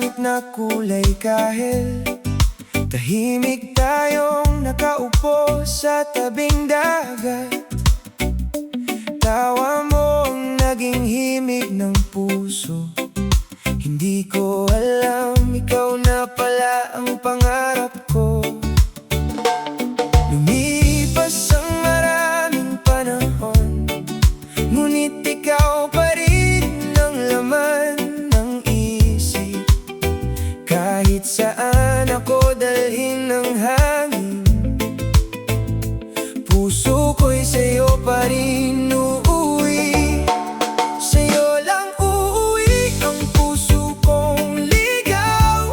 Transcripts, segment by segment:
langit na kulay kahel. Tahimik tayong nakaupo sa tabing dagat. Tawa mong naging himig ng puso. Hindi ko alam, ikaw na pala ang pangarap ko. Lumipas ang maraming panahon, ngunit ikaw pa rin ang laman ng isip. Kahit saan ako dalhin ng hangin, puso ko'y sa'yo pa rin uuwi. Sa'yo lang uuwi ang puso kong ligaw.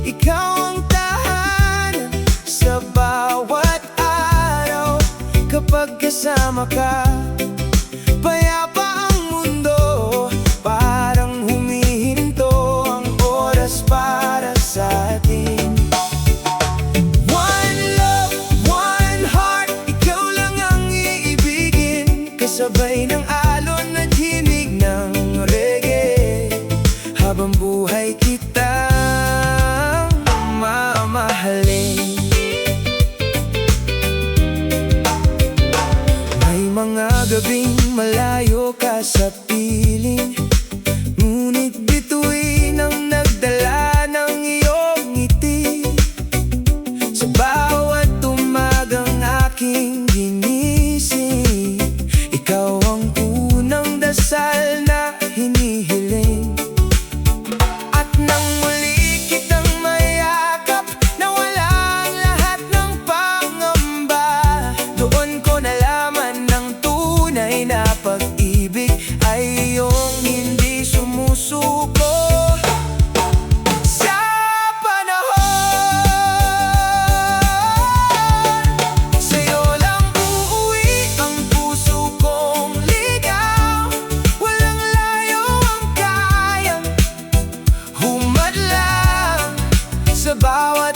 Ikaw ang tahanan sa bawat araw. Kapag kasama ka, payapa ang mundo. Parang humihinto ang oras para sa atin. One love, one heart, ikaw lang ang iibigin. Kasabay ng alon at himig ng reggae. Habang buhay kitang mamahalin. May mga gabing malayo ka sa piling, ngunit bituin ang nagdala ng iyong ngiti. Sa bawat umagang aking ginising, ikaw ang unang dasal na hinihiling. At nang muli kitang mayakap, nawala ang lahat ng pangamba. Doon ko nalaman ng tunay na pag-ibig ay iyong hindi sumusuko sa panahon. Sa'yo lang uuwi ang puso kong ligaw. Walang layo ang kayang humadlang sa bawat